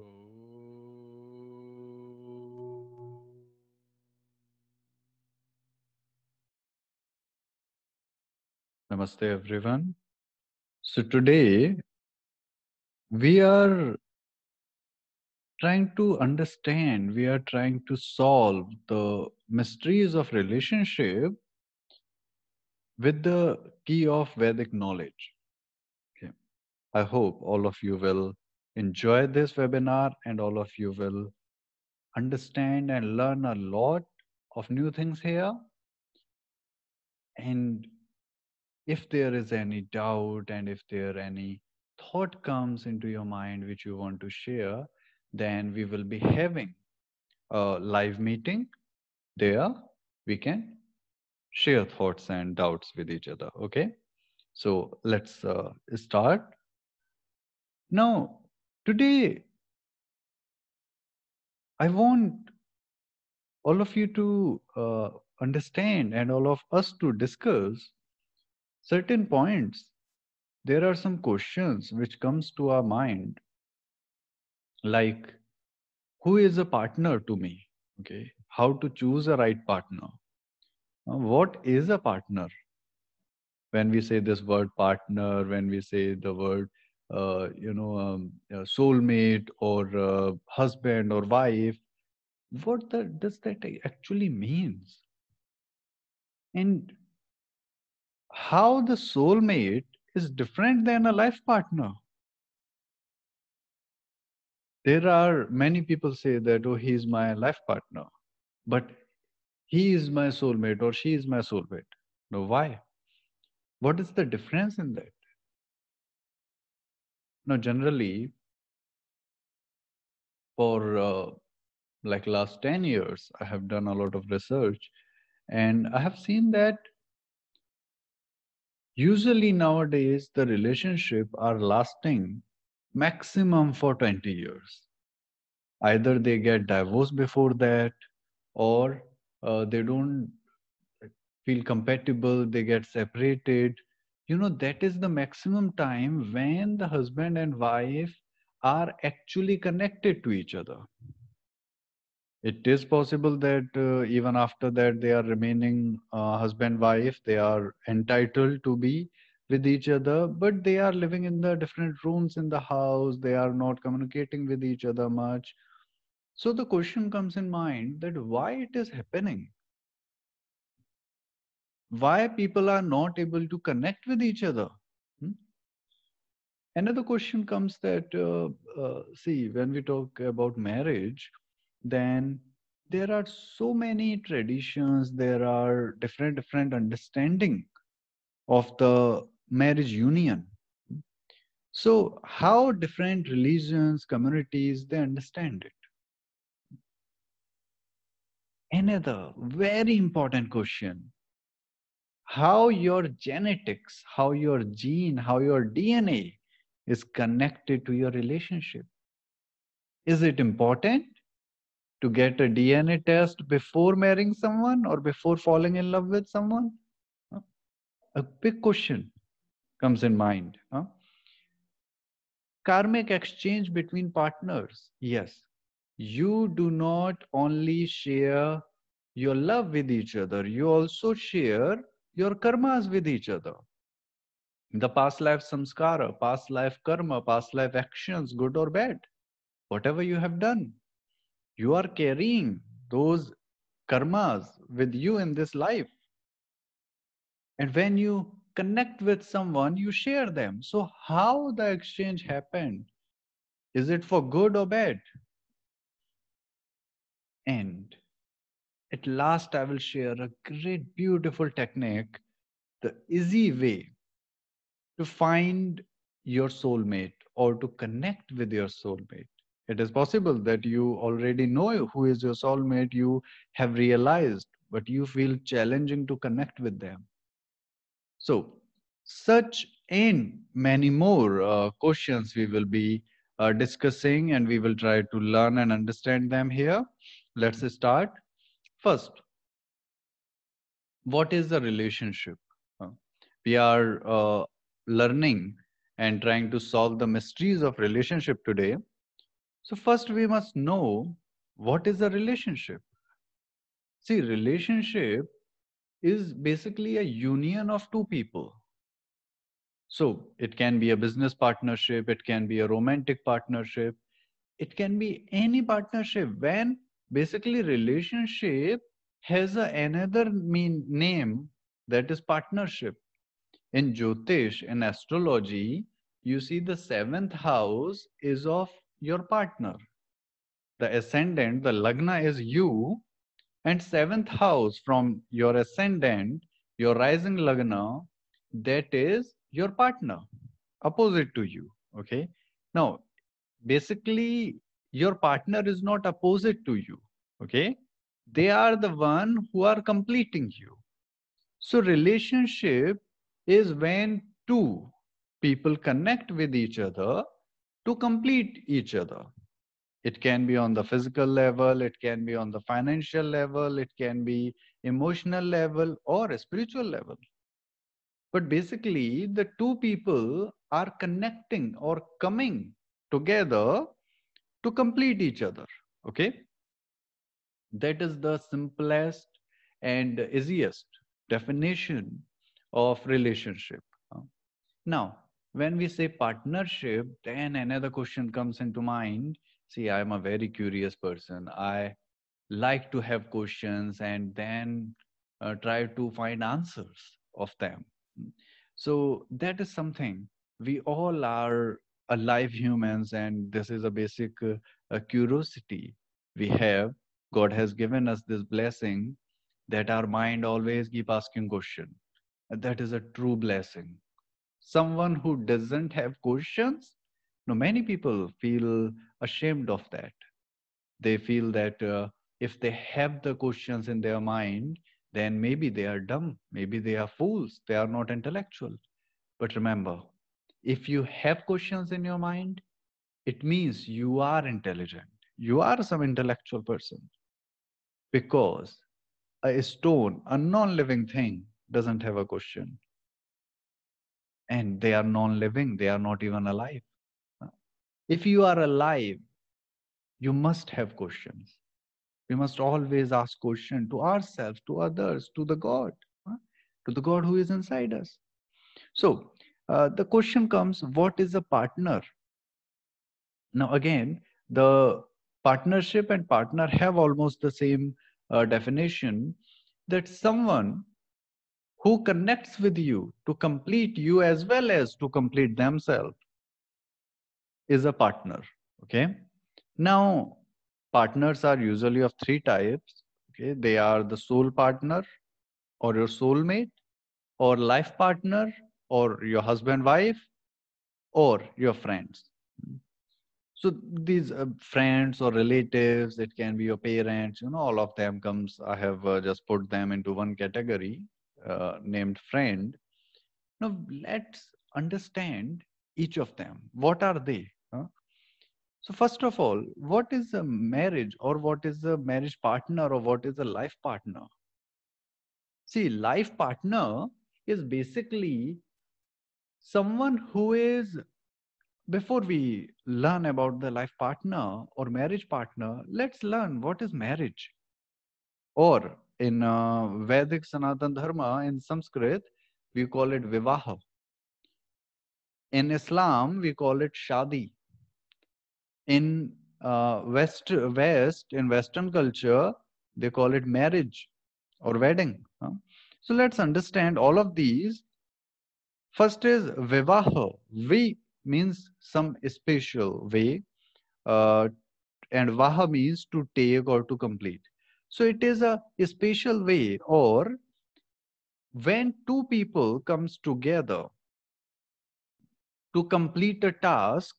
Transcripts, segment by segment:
Oh. Namaste, everyone. So, today we are trying to understand, we are trying to solve the mysteries of relationship with the key of Vedic knowledge. Okay. I hope all of you will enjoy this webinar and all of you will understand and learn a lot of new things here. And if there is any doubt and if there any thought comes into your mind which you want to share, then we will be having a live meeting there. We can share thoughts and doubts with each other. Okay. So let's start. Now, today, I want all of you to understand and all of us to discuss certain points. There are some questions which comes to our mind, like who is a partner to me? Okay, how to choose a right partner? What is a partner? When we say this word partner, when we say the word soulmate or husband or wife, what does that actually means? And how the soulmate is different than a life partner? There are many people say that, oh, he's my life partner, but he is my soulmate or she is my soulmate. No, why? What is the difference in that? Now, generally, for like last 10 years, I have done a lot of research and I have seen that usually nowadays the relationship are lasting maximum for 20 years. Either they get divorced before that or they don't feel compatible, they get separated. That is the maximum time when the husband and wife are actually connected to each other. It is possible that even after that they are remaining husband wife, they are entitled to be with each other, but they are living in the different rooms in the house, they are not communicating with each other much. So the question comes in mind that why it is happening, why people are not able to connect with each other. Hmm? Another question comes that see, when we talk about marriage, then there are so many traditions, there are different understanding of the marriage union. So how different religions, communities, they understand it? Another very important question: how your genetics, how your gene, how your DNA is connected to your relationship. Is it important to get a DNA test before marrying someone or before falling in love with someone? Huh? A big question comes in mind. Huh? Karmic exchange between partners. Yes, you do not only share your love with each other, you also share your karmas with each other. The past life samskara, past life karma, past life actions, good or bad, whatever you have done, you are carrying those karmas with you in this life. And when you connect with someone, you share them. So, how the exchange happened? Is it for good or bad? And at last, I will share a great, beautiful technique, the easy way to find your soulmate or to connect with your soulmate. It is possible that you already know who is your soulmate, you have realized, but you feel challenging to connect with them. So, such and many more questions we will be discussing and we will try to learn and understand them here. Let's start. First, what is the relationship? Uh, we are learning and trying to solve the mysteries of relationship today. So first we must know what is a relationship. See, relationship is basically a union of two people. So it can be a business partnership, it can be a romantic partnership, it can be any partnership when basically relationship has another name, that is partnership. In Jyotish, in astrology, you see the seventh house is of your partner. The ascendant, the lagna is you, and seventh house from your ascendant, your rising lagna, that is your partner, opposite to you. Okay. Now, basically, your partner is not opposite to you. Okay. They are the one who are completing you. So, relationship is when two people connect with each other to complete each other. It can be on the physical level, it can be on the financial level, it can be emotional level or a spiritual level. But basically, the two people are connecting or coming together to complete each other. Okay. That is the simplest and easiest definition of relationship. Now, when we say partnership, then another question comes into mind. See, I'm a very curious person. I like to have questions and then try to find answers of them. So that is something we all are alive humans, and this is a basic curiosity we have. God has given us this blessing that our mind always keep asking question. That is a true blessing. Someone who doesn't have questions, no, many people feel ashamed of that. They feel that if they have the questions in their mind, then maybe they are dumb, maybe they are fools, they are not intellectual. But remember, if you have questions in your mind, it means you are intelligent, you are some intellectual person, because a stone, a non-living thing, doesn't have a question, and they are non-living, they are not even alive. If you are alive, you must have questions. We must always ask questions to ourselves, to others, to the God, to the God who is inside us. So the question comes, what is a partner? Now, again, the partnership and partner have almost the same definition, that someone who connects with you to complete you as well as to complete themselves is a partner. Okay. Now, partners are usually of three types. Okay. They are the soul partner or your soulmate or life partner or your husband, wife or your friends. So these friends or relatives, it can be your parents, all of them comes, I have just put them into one category named friend. Now let's understand each of them. What are they? So first of all, what is a marriage, or what is a marriage partner, or what is a life partner? See, life partner is basically someone who is, before we learn about the life partner or marriage partner, let's learn what is marriage. Or in Vedic Sanatan Dharma, in Sanskrit, we call it Vivaha. In Islam, we call it Shadi. In in Western culture, they call it marriage or wedding. So let's understand all of these. First is Vivaha. Vi means some special way. Uh, and Vaha means to take or to complete. So it is a special way, or when two people comes together to complete a task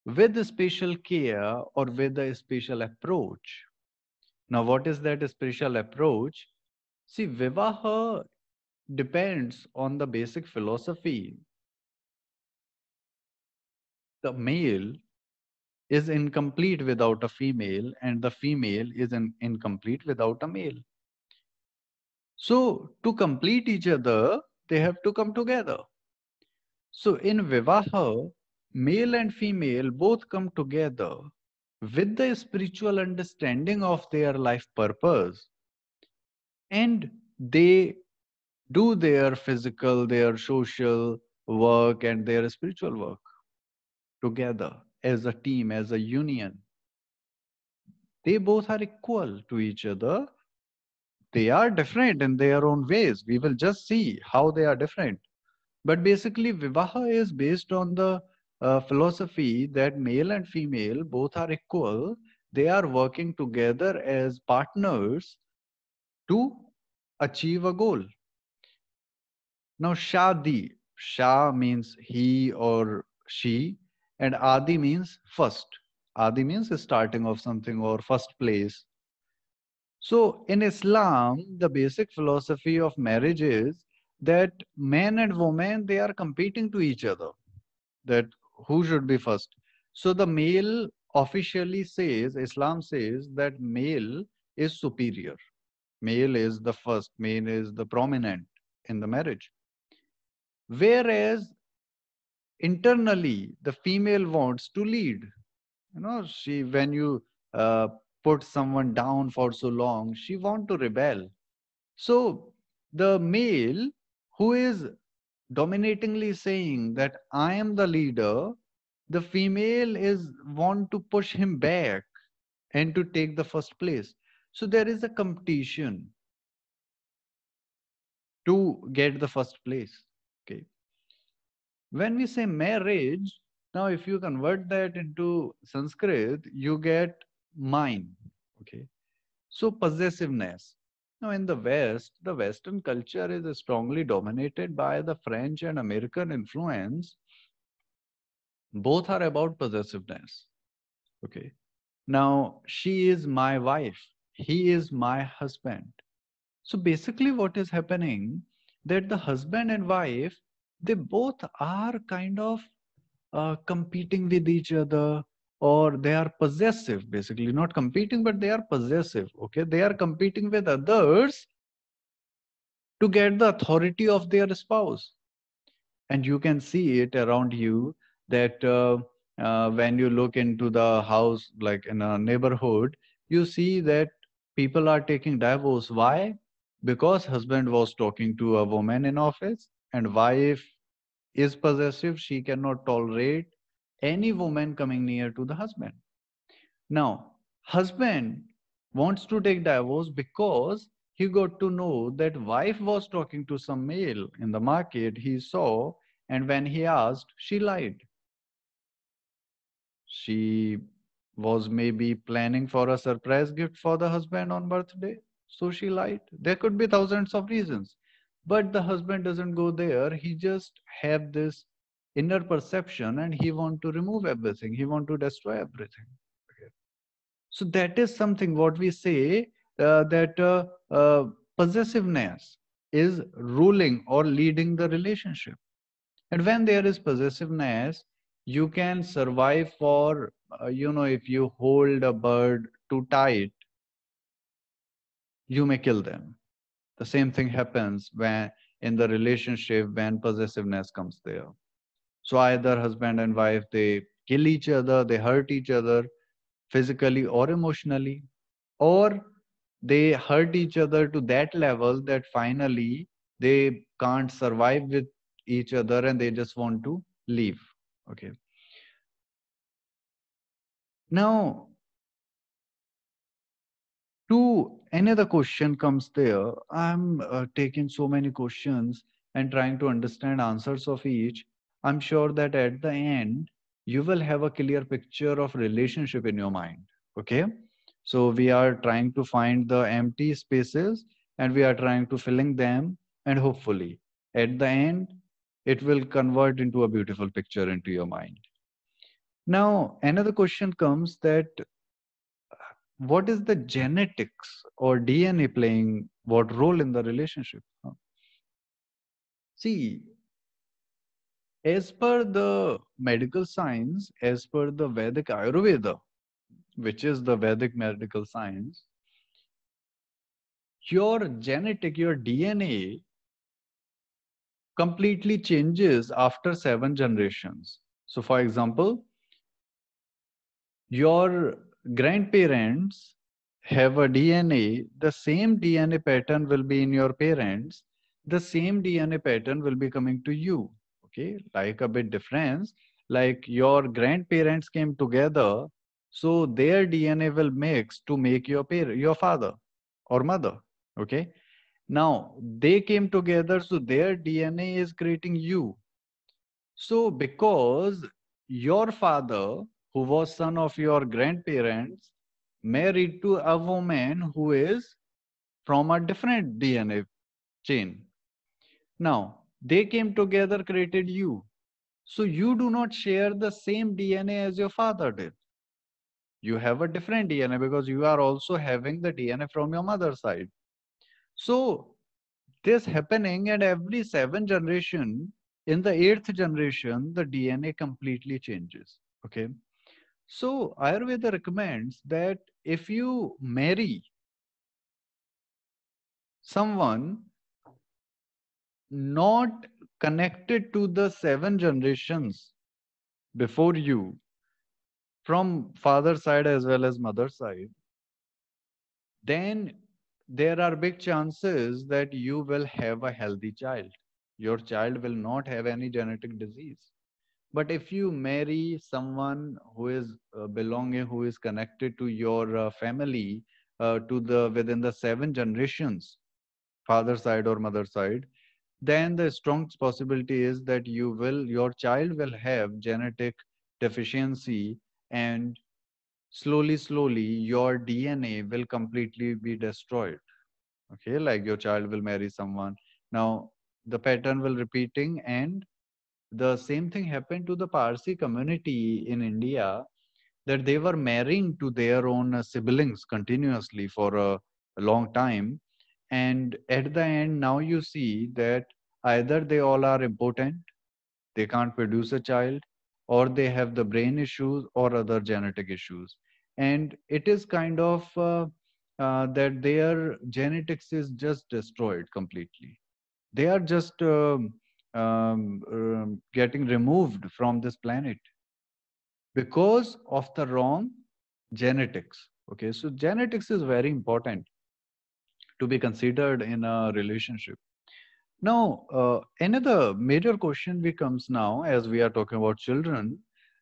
with a special care or with a special approach. Now, what is that special approach? See, Vivaha depends on the basic philosophy. The male is incomplete without a female, and the female is incomplete without a male. So, to complete each other, they have to come together. So, in Vivaha, male and female both come together with the spiritual understanding of their life purpose, and they do their physical, their social work, and their spiritual work together as a team, as a union. They both are equal to each other. They are different in their own ways. We will just see how they are different. But basically, Vivaha is based on the philosophy that male and female both are equal. They are working together as partners to achieve a goal. Now, Shadi, Shah means he or she, and Adi means first. Adi means starting of something or first place. So, in Islam, the basic philosophy of marriage is that man and woman, they are competing to each other, that who should be first. So, the male officially says, Islam says that male is superior. Male is the first, male is the prominent in the marriage. Whereas internally, the female wants to lead. She, when you put someone down for so long, she want to rebel. So the male who is dominatingly saying that I am the leader, the female is want to push him back and to take the first place. So there is a competition to get the first place. Okay. When we say marriage, now if you convert that into Sanskrit, you get mine. Okay. So possessiveness. Now in the West, the Western culture is strongly dominated by the French and American influence. Both are about possessiveness. Okay. Now she is my wife. He is my husband. So basically what is happening that the husband and wife, they both are kind of competing with each other, or they are possessive, basically not competing but they are possessive. Okay, they are competing with others to get the authority of their spouse. And you can see it around you that when you look into the house, like in a neighborhood, you see that people are taking divorce. Why? Because husband was talking to a woman in office, and wife is possessive. She cannot tolerate any woman coming near to the husband. Now, husband wants to take divorce because he got to know that wife was talking to some male in the market he saw, and when he asked, she lied. She was maybe planning for a surprise gift for the husband on birthday, so she lied. There could be thousands of reasons, but the husband doesn't go there. He just have this inner perception, and he want to remove everything. He want to destroy everything. Okay. So that is something what we say that possessiveness is ruling or leading the relationship. And when there is possessiveness, you can survive for, if you hold a bird too tight, you may kill them. The same thing happens when in the relationship when possessiveness comes there. So either husband and wife, they kill each other, they hurt each other physically or emotionally, or they hurt each other to that level that finally they can't survive with each other and they just want to leave. Okay. Now, to another question comes there. I'm taking so many questions and trying to understand answers of each. I'm sure that at the end, you will have a clear picture of relationship in your mind. Okay. So we are trying to find the empty spaces and we are trying to filling them. And hopefully at the end, it will convert into a beautiful picture into your mind. Now, another question comes that what is the genetics or DNA playing what role in the relationship? See, as per the medical science, as per the Vedic Ayurveda, which is the Vedic medical science, your genetic, your DNA completely changes after 7 generations. So for example, your grandparents have a DNA, the same DNA pattern will be in your parents, the same DNA pattern will be coming to you. Okay, like a bit difference, like your grandparents came together, so their DNA will mix to make your father or mother. Okay, now they came together, so their DNA is creating you. So, because your father, who was son of your grandparents, married to a woman who is from a different DNA chain. Now, they came together, created you. So, you do not share the same DNA as your father did. You have a different DNA because you are also having the DNA from your mother's side. So, this happening at every 7 generation, in the eighth generation, the DNA completely changes. Okay. So Ayurveda recommends that if you marry someone not connected to the 7 generations before you, from father side as well as mother side, then there are big chances that you will have a healthy child. Your child will not have any genetic disease. But if you marry someone who is belonging, who is connected to your family, to the within the 7 generations, father side or mother side, then the strong possibility is that your child will have genetic deficiency, and slowly your DNA will completely be destroyed. Okay, like your child will marry someone. Now the pattern will repeating, and the same thing happened to the Parsi community in India, that they were marrying to their own siblings continuously for a long time. And at the end, now you see that either they all are impotent, they can't produce a child, or they have the brain issues or other genetic issues. And it is kind of that their genetics is just destroyed completely. They are just getting removed from this planet because of the wrong genetics. Okay, so genetics is very important to be considered in a relationship. Now, another major question becomes now as we are talking about children.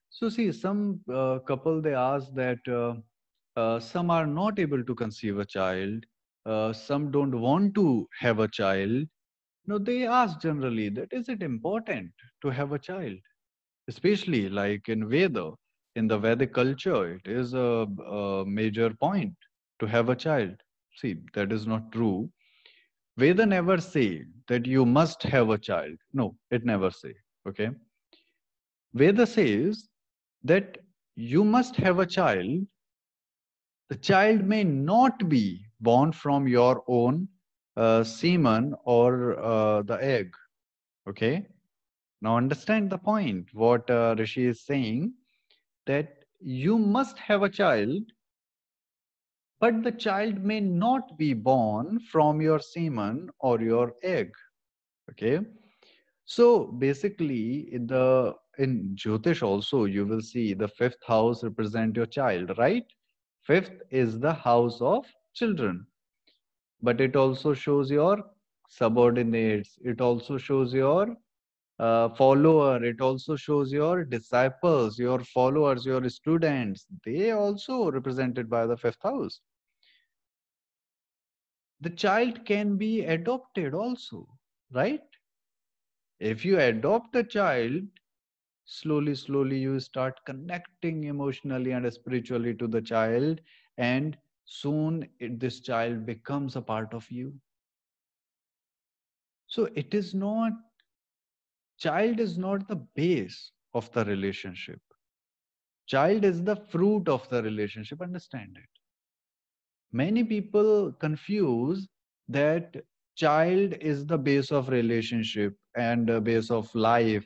So, see, some couple they ask that some are not able to conceive a child, some don't want to have a child. No, they ask generally that is it important to have a child, especially like in Veda, in the Vedic culture, it is a major point to have a child. See, that is not true. Veda never say that you must have a child. No, it never say. Okay. Veda says that you must have a child. The child may not be born from your own semen or the egg. Okay. Now understand the point. What Rishi is saying, that you must have a child, but the child may not be born from your semen or your egg. Okay. So basically, in Jyotish also, you will see the fifth house represent your child, right? Fifth is the house of children, but it also shows your subordinates. It also shows your follower. It also shows your disciples, your followers, your students. They also represented by the fifth house. The child can be adopted also, right? If you adopt a child, slowly you start connecting emotionally and spiritually to the child, and soon this child becomes a part of you. So it is not, child is not the base of the relationship. Child is the fruit of the relationship. Understand it. Many people confuse that child is the base of relationship and a base of life.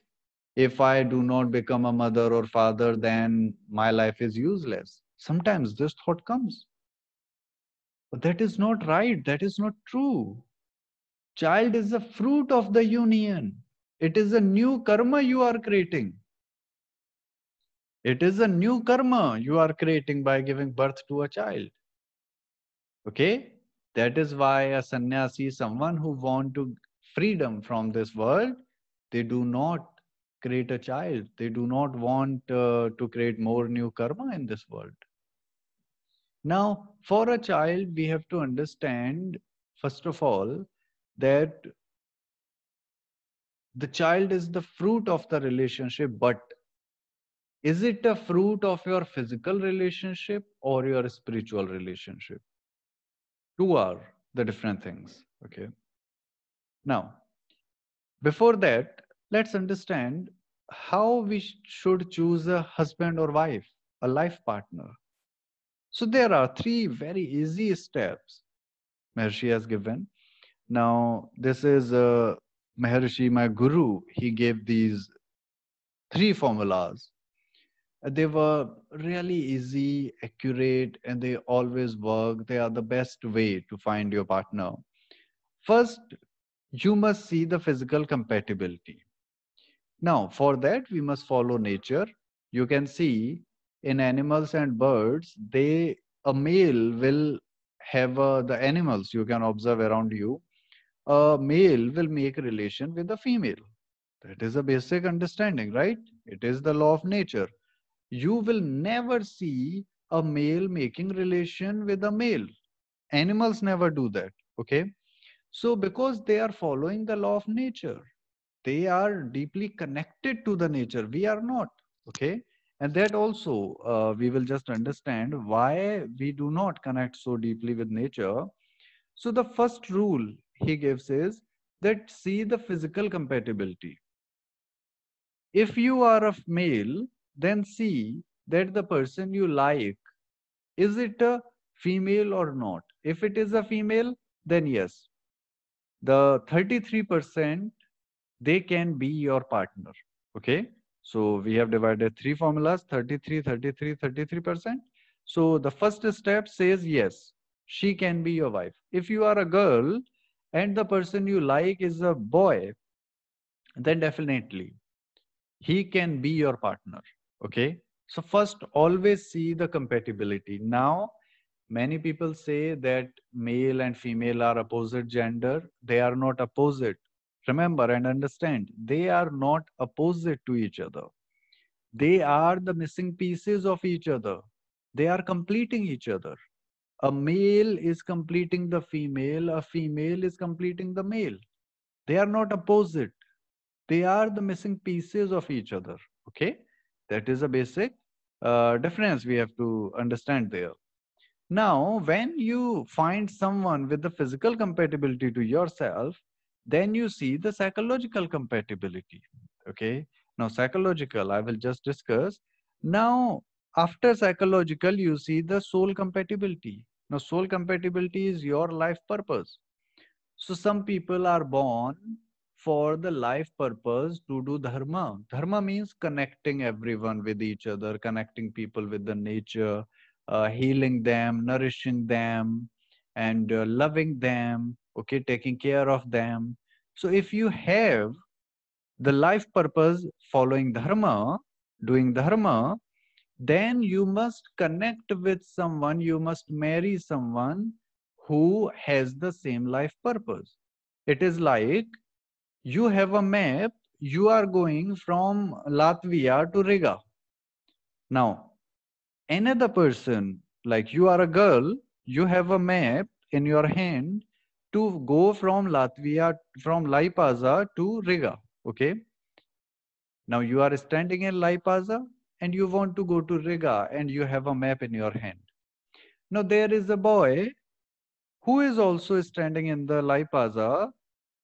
If I do not become a mother or father, then my life is useless. Sometimes this thought comes. But that is not right. That is not true. Child is the fruit of the union. It is a new karma you are creating. It is a new karma you are creating by giving birth to a child. Okay? That is why a sannyasi, someone who want to freedom from this world, they do not create a child. They do not want to create more new karma in this world. Now, for a child, we have to understand, first of all, that the child is the fruit of the relationship, but is it a fruit of your physical relationship or your spiritual relationship? Two are the different things. Okay. Now, before that, let's understand how we should choose a husband or wife, a life partner. So there are three very easy steps Maharshi has given. Now, this is Maharshi, my guru. He gave these three formulas. They were really easy, accurate, and they always work. They are the best way to find your partner. First, you must see the physical compatibility. Now, for that, we must follow nature. You can see in animals and birds, a male will have the animals you can observe around you. A male will make relation with a female. That is a basic understanding, right? It is the law of nature. You will never see a male making relation with a male. Animals never do that. Okay. So, because they are following the law of nature, they are deeply connected to the nature. We are not. Okay. And that also, we will just understand why we do not connect so deeply with nature. So, the first rule he gives is that see the physical compatibility. If you are a male, then see that the person you like, is it a female or not? If it is a female, then yes, the 33% they can be your partner. Okay. So we have divided three formulas 33, 33, 33%. So the first step says yes, she can be your wife. If you are a girl and the person you like is a boy, then definitely he can be your partner. Okay. So first always see the compatibility. Now many people say that male and female are opposite gender. They are not opposite. Remember and understand, they are not opposite to each other. They are the missing pieces of each other. They are completing each other. A male is completing the female, a female is completing the male. They are not opposite. They are the missing pieces of each other. Okay. That is a basic difference we have to understand there. Now, when you find someone with the physical compatibility to yourself, then you see the psychological compatibility. Okay. Now, psychological, I will just discuss. Now, after psychological, you see the soul compatibility. Now, soul compatibility is your life purpose. So some people are born for the life purpose to do dharma. Dharma means connecting everyone with each other, connecting people with the nature, healing them, nourishing them, and loving them, okay, taking care of them. So if you have the life purpose following dharma, doing dharma, then you must connect with someone, you must marry someone who has the same life purpose. It is like you have a map, you are going from Latvia to Riga. Now, another person, like you are a girl, you have a map in your hand to go from Latvia, from Laipaza to Riga. Okay. Now you are standing in Laipaza and you want to go to Riga and you have a map in your hand. Now there is a boy who is also standing in the Laipaza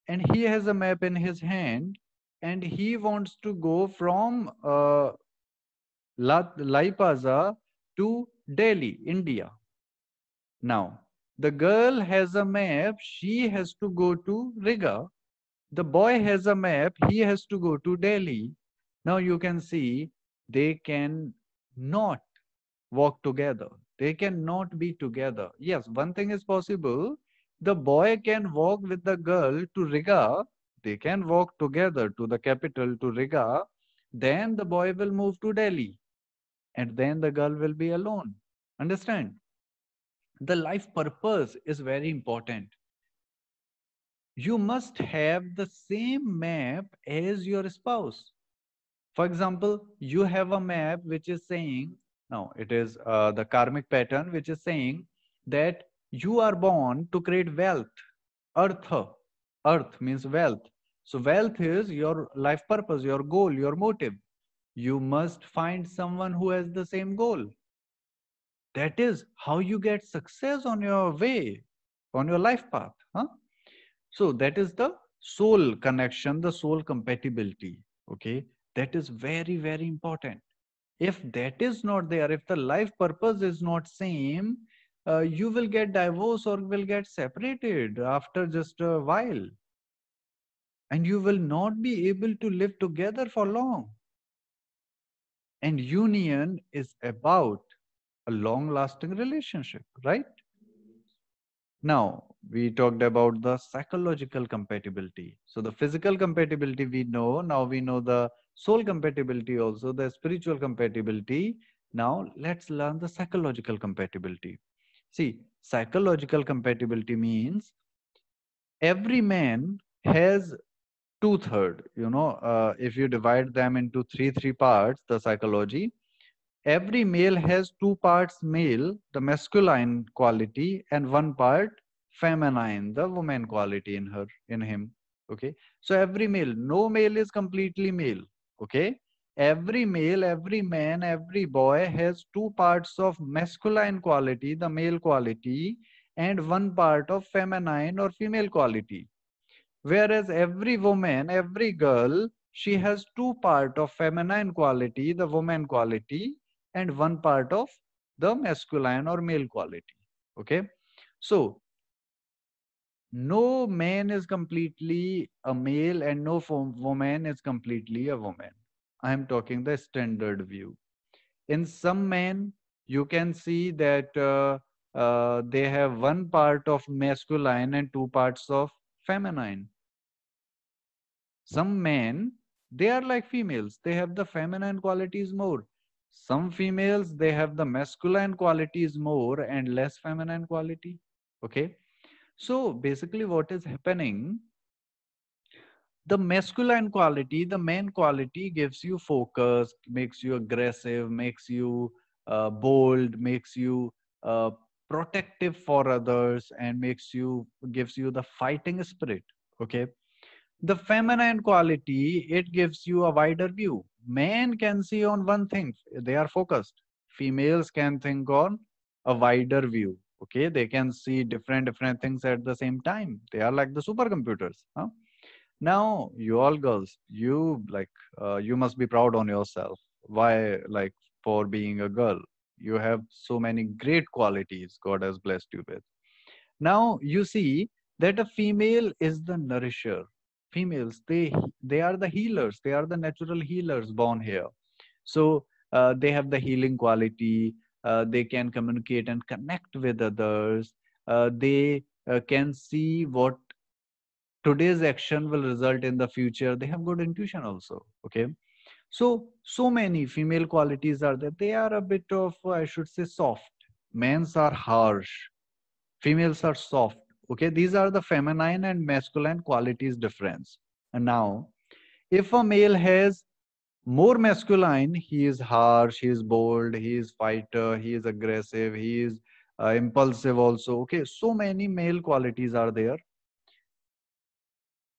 and he has a map in his hand and he wants to go from Laipaza to Delhi, India. Now, the girl has a map, she has to go to Riga. The boy has a map, he has to go to Delhi. Now you can see they can not walk together. They cannot be together. Yes, one thing is possible. The boy can walk with the girl to Riga. They can walk together to the capital to Riga. Then the boy will move to Delhi. and then the girl will be alone. Understand? The life purpose is very important. You must have the same map as your spouse. For example, you have a map which is saying, no, it is the karmic pattern which is saying that you are born to create wealth. Artha. Earth means wealth. So, wealth is your life purpose, your goal, your motive. You must find someone who has the same goal. That is how you get success on your way, on your life path. Huh? So that is the soul connection, the soul compatibility. Okay, that is very, very important. If that is not there, if the life purpose is not same, you will get divorced or will get separated after just a while, and you will not be able to live together for long. And union is about a long lasting relationship, right? Now, we talked about the psychological compatibility. So, the physical compatibility we know, now we know the soul compatibility also, the spiritual compatibility. Now, let's learn the psychological compatibility. See, psychological compatibility means every man has two-third. If you divide them into three parts, the psychology, every male has two parts male, the masculine quality, and one part feminine, the woman quality in him. Okay. So every male, no male is completely male. Okay. Every male, every man, every boy has two parts of masculine quality, the male quality, and one part of feminine or female quality. Whereas every woman, every girl, she has two part of feminine quality, the woman quality, and one part of the masculine or male quality. Okay. So no man is completely a male and no woman is completely a woman. I am talking the standard view. In some men, you can see that they have one part of masculine and two parts of feminine. Some men, they are like females. They have the feminine qualities more. Some females, they have the masculine qualities more and less feminine quality. Okay. So basically what is happening, the masculine quality, the man quality gives you focus, makes you aggressive, makes you bold, makes you uh, protective for others, and gives you the fighting spirit. Okay. The feminine quality, it gives you a wider view. Men can see on one thing, they are focused. Females can think on a wider view. Okay, they can see different things at the same time. They are like the supercomputers. Huh? Now, you all girls, you must be proud on yourself. Why, like, for being a girl, you have so many great qualities God has blessed you with. Now you see that a female is the nourisher. Females, they are the healers. They are the natural healers born here. So they have the healing quality. They can communicate and connect with others. They can see what today's action will result in the future. They have good intuition also. Okay. So many female qualities are there. They are a bit of, I should say, soft. Men's are harsh, females are soft. Okay, these are the feminine and masculine qualities difference. And now if a male has more masculine, he is harsh, he is bold, he is fighter, he is aggressive, he is impulsive also. Okay, so many male qualities are there.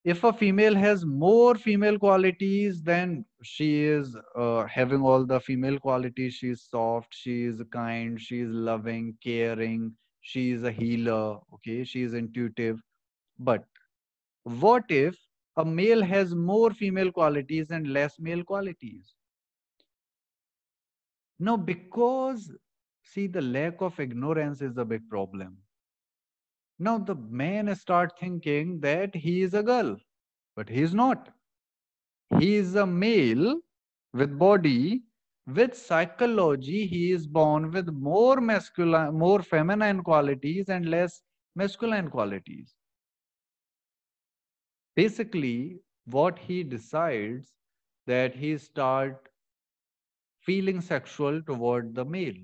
If a female has more female qualities, then she is having all the female qualities. She is soft, she is kind, she is loving, caring, she is a healer. Okay, she is intuitive. But what if a male has more female qualities and less male qualities? No, because see, the lack of ignorance is a big problem. Now the man start thinking that he is a girl, but he is not. He is a male with body, with psychology. He is born with more masculine, more feminine qualities and less masculine qualities. Basically, what he decides, that he start feeling sexual toward the male.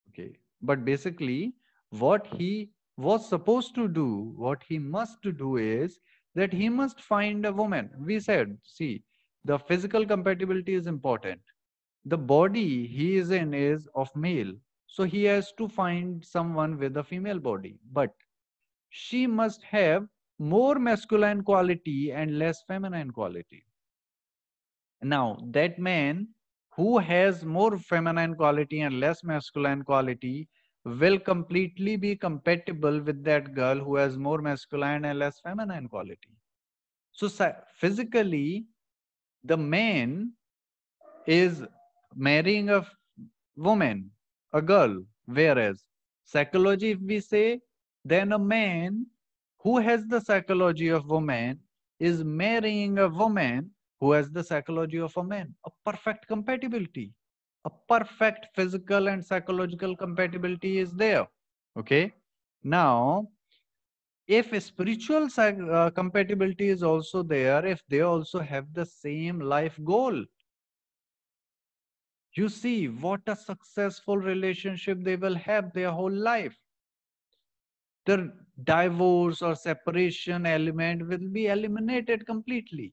Okay. But basically, what he was supposed to do, what he must do is that he must find a woman. We said, see, the physical compatibility is important. The body he is in is of male. So he has to find someone with a female body. But she must have more masculine quality and less feminine quality. Now, that man who has more feminine quality and less masculine quality will completely be compatible with that girl who has more masculine and less feminine quality. So, physically, the man is marrying a woman, a girl, whereas psychology, if we say, then a man who has the psychology of woman is marrying a woman who has the psychology of a man. A perfect compatibility, a perfect physical and psychological compatibility is there. Okay. Now, if spiritual compatibility is also there, if they also have the same life goal, you see what a successful relationship they will have their whole life. The divorce or separation element will be eliminated completely.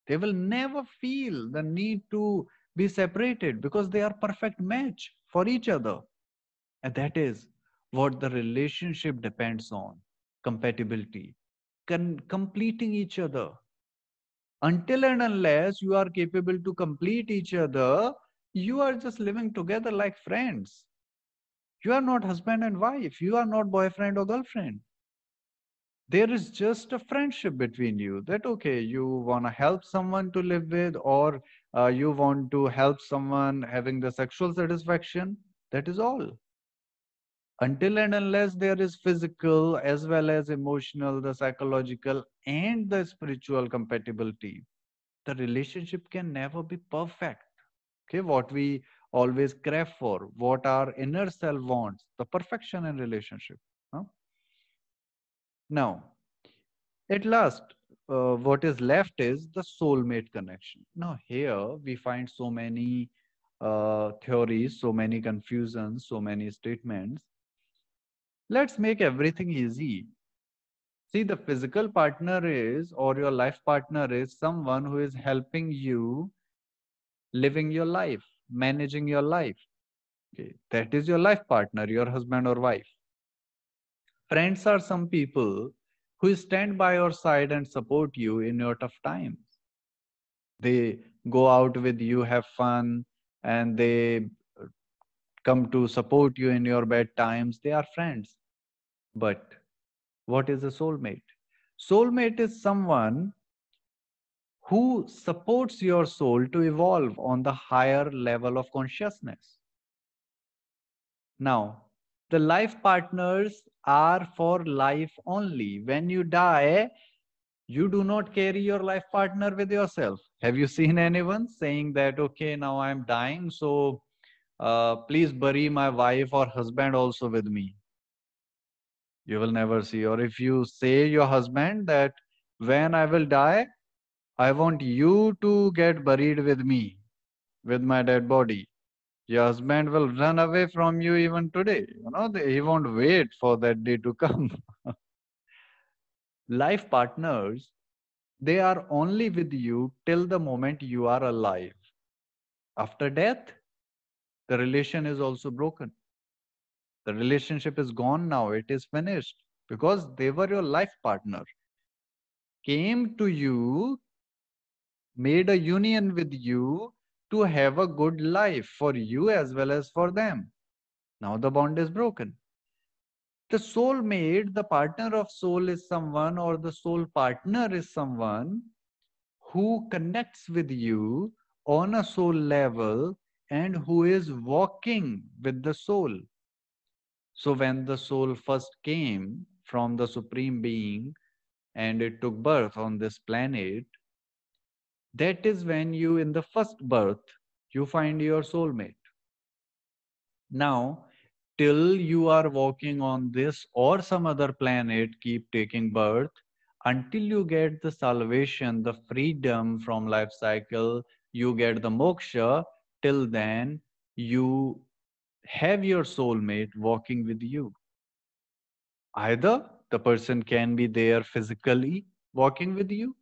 They will never feel the need to be separated because they are perfect match for each other. And that is what the relationship depends on, compatibility, completing each other. Until and unless you are capable to complete each other, you are just living together like friends. You are not husband and wife. You are not boyfriend or girlfriend. There is just a friendship between you that, okay, you want to help someone to live with, or you want to help someone having the sexual satisfaction. That is all. Until and unless there is physical as well as emotional, the psychological and the spiritual compatibility, the relationship can never be perfect. Okay, what we always crave for, what our inner self wants, the perfection in relationship. Huh? Now, at last, what is left is the soulmate connection. Now, here we find so many theories, so many confusions, so many statements. Let's make everything easy. See, the physical partner is, or your life partner is, someone who is helping you living your life, managing your life. Okay, that is your life partner, your husband or wife. Friends are some people who stand by your side and support you in your tough times. They go out with you, have fun, and they come to support you in your bad times. They are friends. But what is a soulmate? Soulmate is someone who supports your soul to evolve on the higher level of consciousness. Now, the life partners are for life only. When you die, you do not carry your life partner with yourself. Have you seen anyone saying that, okay, now I'm dying, so please bury my wife or husband also with me? You will never see. Or if you say your husband that when I will die, I want you to get buried with me, with my dead body. Your husband will run away from you even today. He won't wait for that day to come. Life partners, they are only with you till the moment you are alive. After death, the relation is also broken. The relationship is gone now. It is finished because they were your life partner. Came to you, made a union with you to have a good life for you as well as for them. Now the bond is broken. The soulmate, the partner of soul is someone, or the soul partner is someone who connects with you on a soul level and who is walking with the soul. So when the soul first came from the Supreme Being and it took birth on this planet, that is when you, in the first birth, you find your soulmate. Now, till you are walking on this or some other planet, keep taking birth, until you get the salvation, the freedom from life cycle, you get the moksha, until then you have your soulmate walking with you. Either the person can be there physically walking with you,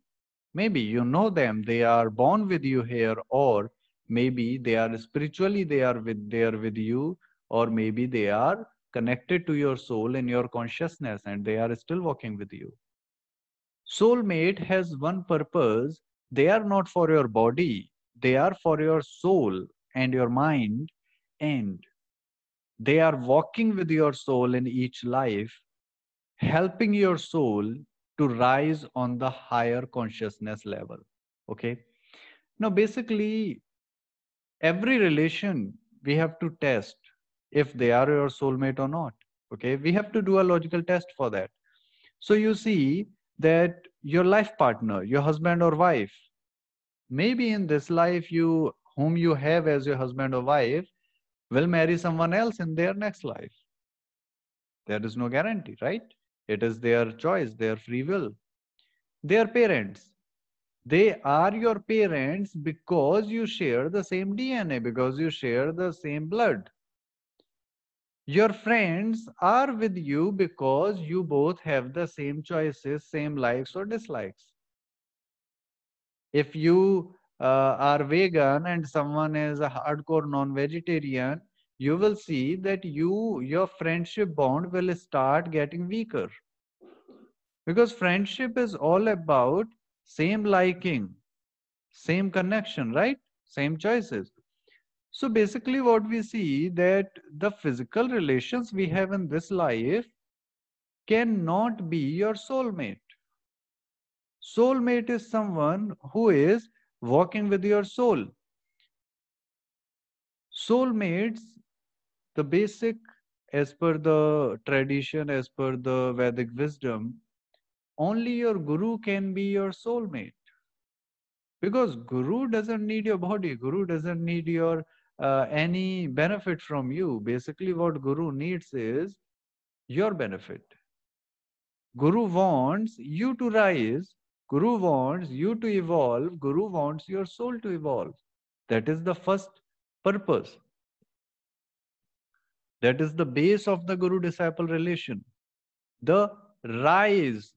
maybe you know them, they are born with you here, or maybe they are spiritually they are there with you, or maybe they are connected to your soul and your consciousness and they are still walking with you. Soulmate has one purpose. They are not for your body, they are for your soul and your mind, and they are walking with your soul in each life, helping your soul to rise on the higher consciousness level. Okay. Now, basically, every relation we have to test if they are your soulmate or not. Okay. We have to do a logical test for that. So, you see that your life partner, your husband or wife, maybe in this life, whom you have as your husband or wife, will marry someone else in their next life. There is no guarantee, right? It is their choice, their free will. Their parents, they are your parents because you share the same DNA, because you share the same blood. Your friends are with you because you both have the same choices, same likes or dislikes. If you are vegan and someone is a hardcore non-vegetarian, you will see that your friendship bond will start getting weaker, because friendship is all about same liking, same connection, right? Same choices. So basically what we see that the physical relations we have in this life cannot be your soulmate. Soulmate is someone who is walking with your soul. Soulmates, the basic, as per the tradition, as per the Vedic wisdom, only your guru can be your soulmate. Because guru doesn't need your body, guru doesn't need your any benefit from you. Basically what guru needs is your benefit. Guru wants you to rise, guru wants you to evolve, guru wants your soul to evolve. That is the first purpose. That is the base of the guru disciple relation, the rise,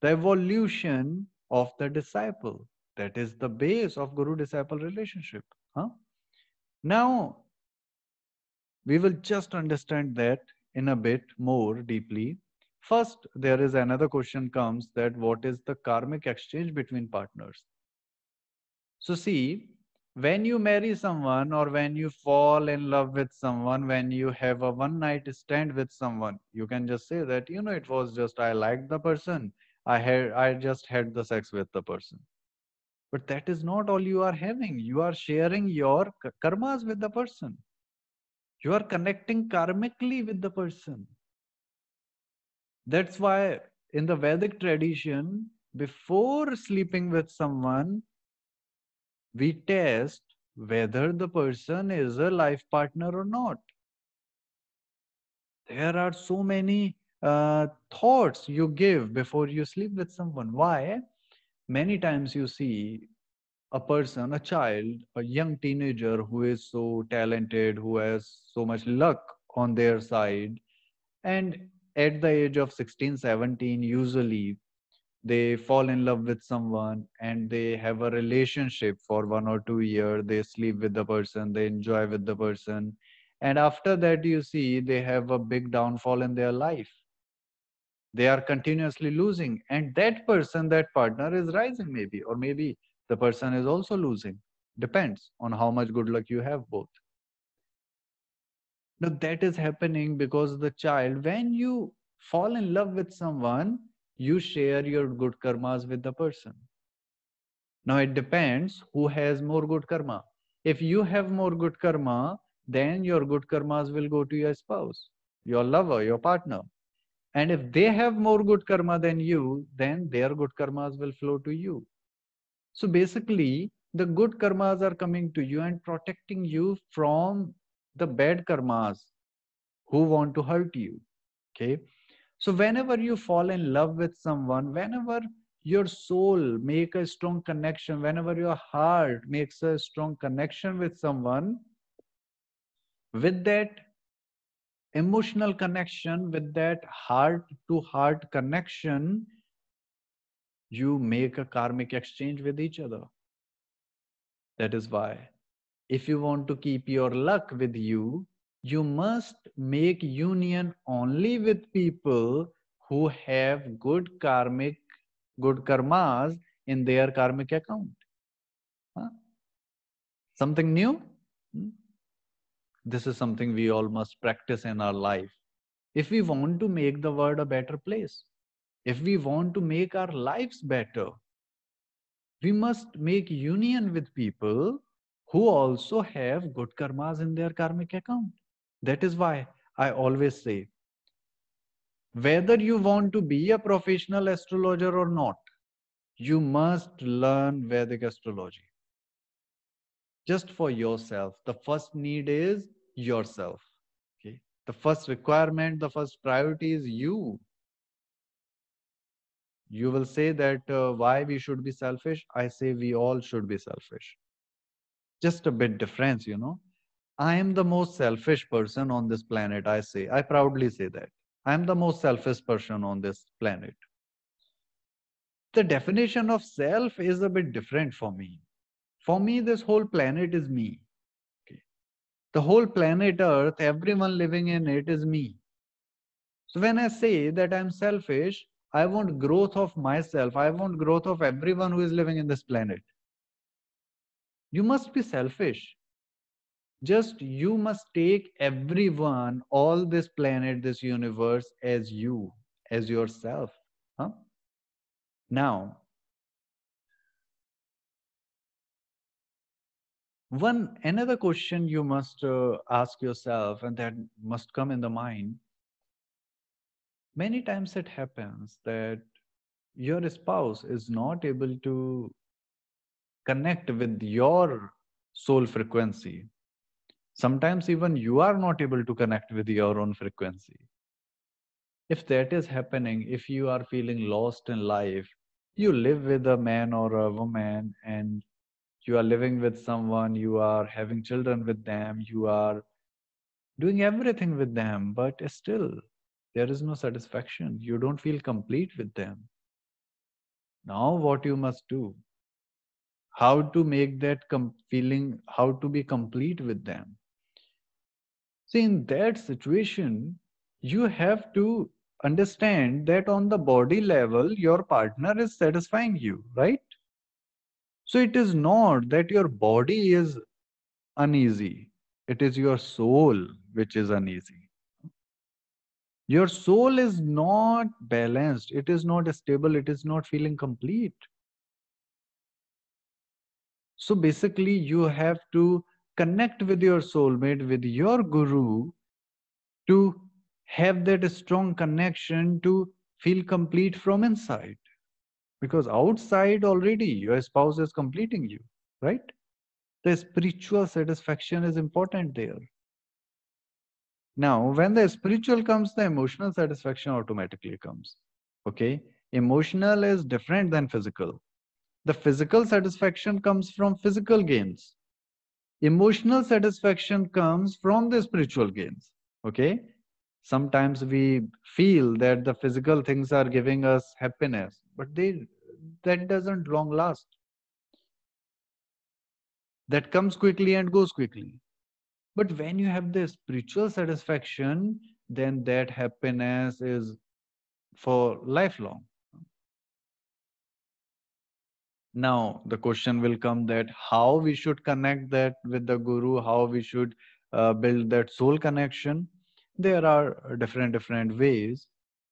the evolution of the disciple. That is the base of guru disciple relationship. Huh? Now, we will just understand that in a bit more deeply. First, there is another question comes that what is the karmic exchange between partners? So see, when you marry someone or when you fall in love with someone, when you have a one night stand with someone, you can just say that, it was just I liked the person. I just had the sex with the person. But that is not all you are having. You are sharing your karmas with the person. You are connecting karmically with the person. That's why in the Vedic tradition, before sleeping with someone, we test whether the person is a life partner or not. There are so many thoughts you give before you sleep with someone. Why? Many times you see a person, a child, a young teenager who is so talented, who has so much luck on their side, and at the age of 16, 17, usually they fall in love with someone and they have a relationship for 1 or 2 years. They sleep with the person, they enjoy with the person. And after that, you see they have a big downfall in their life. They are continuously losing. And that person, that partner is rising, maybe, or maybe the person is also losing. Depends on how much good luck you have both. Now, that is happening because the child, when you fall in love with someone, you share your good karmas with the person. Now, it depends who has more good karma. If you have more good karma, then your good karmas will go to your spouse, your lover, your partner. And if they have more good karma than you, then their good karmas will flow to you. So basically, the good karmas are coming to you and protecting you from the bad karmas who want to hurt you. Okay. So whenever you fall in love with someone, whenever your soul make a strong connection, whenever your heart makes a strong connection with someone, with that emotional connection, with that heart to heart connection, you make a karmic exchange with each other. That is why, if you want to keep your luck with you, you must make union only with people who have good karmas in their karmic account. Huh? Something new? Hmm? This is something we all must practice in our life. If we want to make the world a better place, if we want to make our lives better, we must make union with people who also have good karmas in their karmic account. That is why I always say, whether you want to be a professional astrologer or not, you must learn Vedic astrology just for yourself. The first need is yourself. Okay. The first requirement, the first priority is you. You will say that why we should be selfish. I say we all should be selfish. Just a bit difference. I am the most selfish person on this planet, I say. I proudly say that. I am the most selfish person on this planet. The definition of self is a bit different for me. For me, this whole planet is me. Okay. The whole planet Earth, everyone living in it is me. So when I say that I'm selfish, I want growth of myself. I want growth of everyone who is living in this planet. You must be selfish. Just you must take everyone, all this planet, this universe as you, as yourself. Huh? Now, one another question you must ask yourself, and that must come in the mind. Many times it happens that your spouse is not able to connect with your soul frequency. Sometimes even you are not able to connect with your own frequency. If that is happening, if you are feeling lost in life, you live with a man or a woman and you are living with someone, you are having children with them, you are doing everything with them, but still there is no satisfaction. You don't feel complete with them. Now, what you must do? How to make that feeling, how to be complete with them? See, in that situation, you have to understand that on the body level, your partner is satisfying you, right? So it is not that your body is uneasy, it is your soul which is uneasy. Your soul is not balanced, it is not stable, it is not feeling complete. So basically, you have to connect with your soulmate, with your guru, to have that strong connection to feel complete from inside. Because outside already your spouse is completing you, right? The spiritual satisfaction is important there. Now, when the spiritual comes, the emotional satisfaction automatically comes. Okay? Emotional is different than physical. The physical satisfaction comes from physical gains. Emotional satisfaction comes from the spiritual gains. Okay? Sometimes we feel that the physical things are giving us happiness, but that doesn't long last. That comes quickly and goes quickly. But when you have the spiritual satisfaction, then that happiness is for lifelong. Now, the question will come that how we should connect that with the guru, how we should build that soul connection. There are different ways.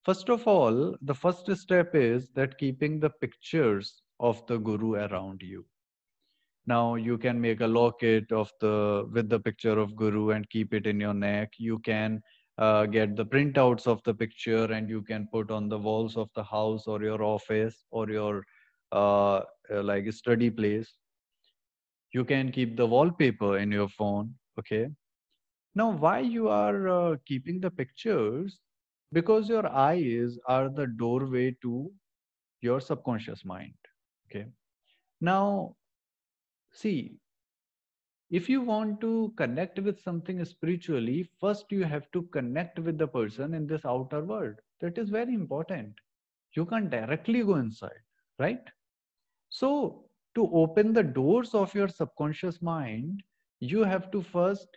First of all, the first step is that keeping the pictures of the guru around you. Now you can make a locket of the with the picture of guru and keep it in your neck. You can get the printouts of the picture and you can put on the walls of the house or your office or your like study place. You can keep the wallpaper in your phone. Okay. Now, why you are keeping the pictures? Because your eyes are the doorway to your subconscious mind. Okay. Now, see, if you want to connect with something spiritually, first you have to connect with the person in this outer world. That is very important. You can't directly go inside, right? So, to open the doors of your subconscious mind, you have to first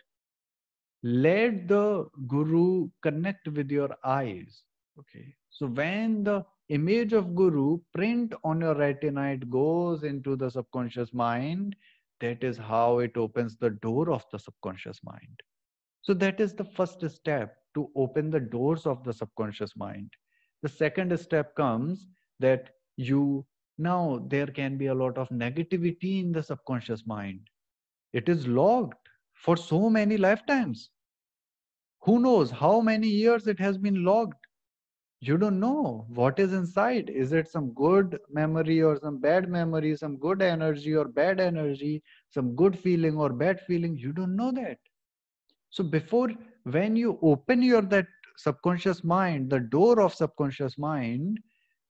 let the guru connect with your eyes. Okay. So, when the image of guru print on your retina, it goes into the subconscious mind. That is how it opens the door of the subconscious mind. So, that is the first step to open the doors of the subconscious mind. The second step comes that you now there can be a lot of negativity in the subconscious mind. It is logged for so many lifetimes. Who knows how many years it has been logged? You don't know what is inside. Is it some good memory or some bad memory, some good energy or bad energy, some good feeling or bad feeling? You don't know that. So before, when you open your that subconscious mind, the door of subconscious mind,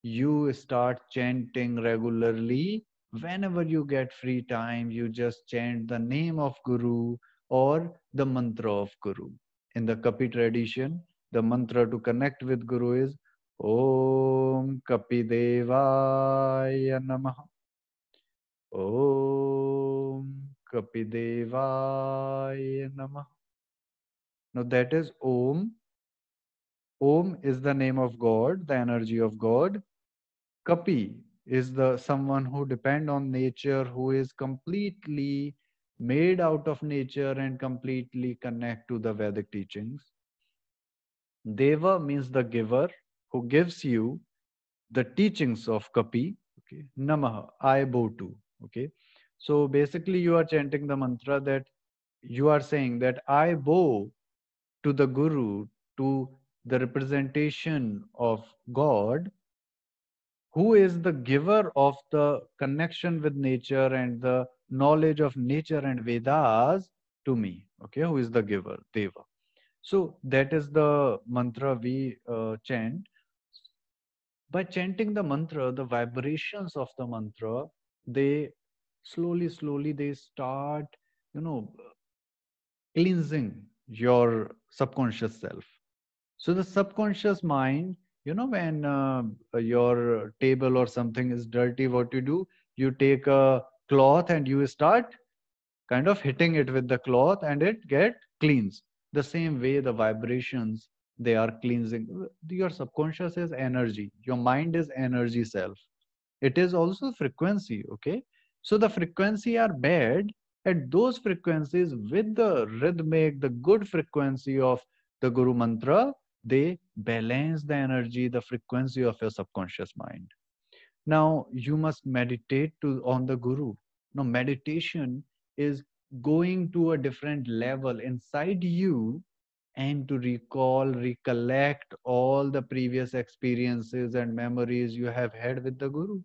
you start chanting regularly. Whenever you get free time, you just chant the name of Guru or the mantra of Guru. In the Kapi tradition, the mantra to connect with Guru is Om Kapi Devaya Namaha. Om Kapi Devaya Namaha. Now that is Om. Om is the name of God, the energy of God. Kapi is the someone who depend on nature, who is completely made out of nature and completely connect to the Vedic teachings. Deva means the giver who gives you the teachings of Kapi. Okay. Namaha, I bow to. Okay. So basically you are chanting the mantra that you are saying that I bow to the Guru, to the representation of God, who is the giver of the connection with nature and the knowledge of nature and Vedas to me. Okay, who is the giver? Deva. So that is the mantra we chant. By chanting the mantra, the vibrations of the mantra, they slowly they start, you know, cleansing your subconscious self. So the subconscious mind, when your table or something is dirty, what you do, you take a cloth and you start kind of hitting it with the cloth and it get cleans. The same way the vibrations, they are cleansing. Your subconscious is energy. Your mind is energy self. It is also frequency, okay? So the frequency are bad, and those frequencies with the rhythmic, the good frequency of the Guru Mantra, they balance the energy, the frequency of your subconscious mind. Now you must meditate to on the Guru. Now meditation is going to a different level inside you and to recall, recollect all the previous experiences and memories you have had with the Guru.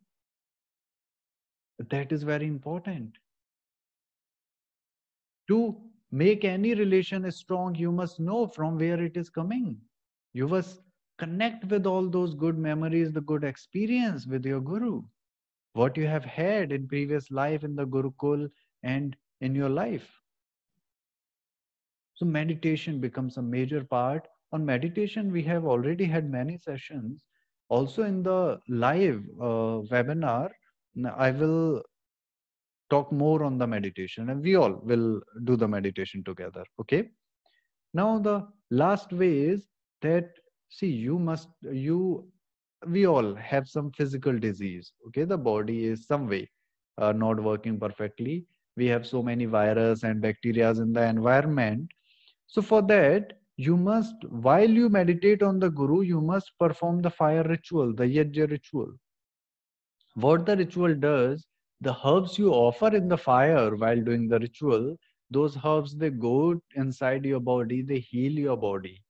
That is very important. To make any relation strong, you must know from where it is coming. You must connect with all those good memories, the good experience with your Guru, what you have had in previous life in the Gurukul and in your life. So meditation becomes a major part. On meditation, we have already had many sessions. Also in the live webinar, I will talk more on the meditation and we all will do the meditation together. Okay. Now the last way is that, see, we all have some physical disease. Okay. The body is some way not working perfectly. We have so many virus and bacteria in the environment. So for that, you must, while you meditate on the Guru, you must perform the fire ritual, the Yajna ritual. What the ritual does, the herbs you offer in the fire while doing the ritual, those herbs, they go inside your body, they heal your body.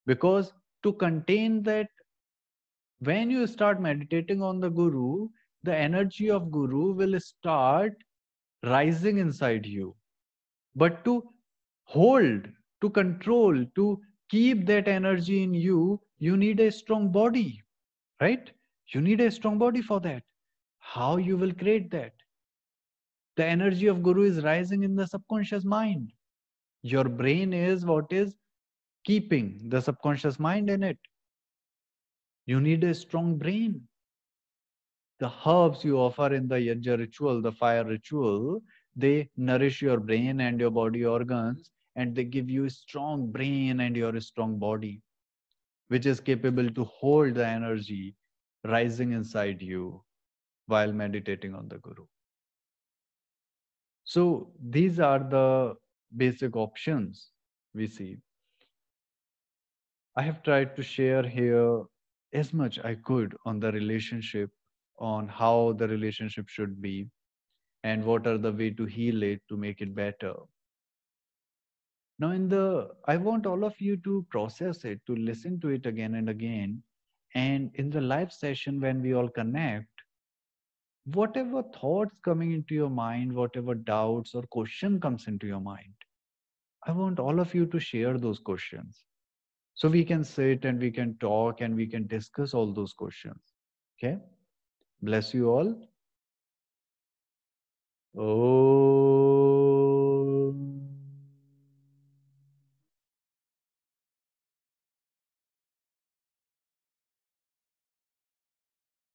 Because to contain that, when you start meditating on the Guru, the energy of Guru will start rising inside you. But to hold, to control, to keep that energy in you, you need a strong body, right? You need a strong body for that. How you will create that? The energy of Guru is rising in the subconscious mind. Your brain is what is keeping the subconscious mind in it. You need a strong brain. The herbs you offer in the yajna ritual, the fire ritual, they nourish your brain and your body organs, and they give you a strong brain and your strong body, which is capable to hold the energy rising inside you while meditating on the Guru. So these are the basic options we see. I have tried to share here as much I could on the relationship, on how the relationship should be, and what are the way to heal it to make it better. Now, I want all of you to process it, to listen to it again and again. And in the live session, when we all connect, whatever thoughts coming into your mind, whatever doubts or question comes into your mind, I want all of you to share those questions. So we can sit and we can talk and we can discuss all those questions. Okay? Bless you all. Oh.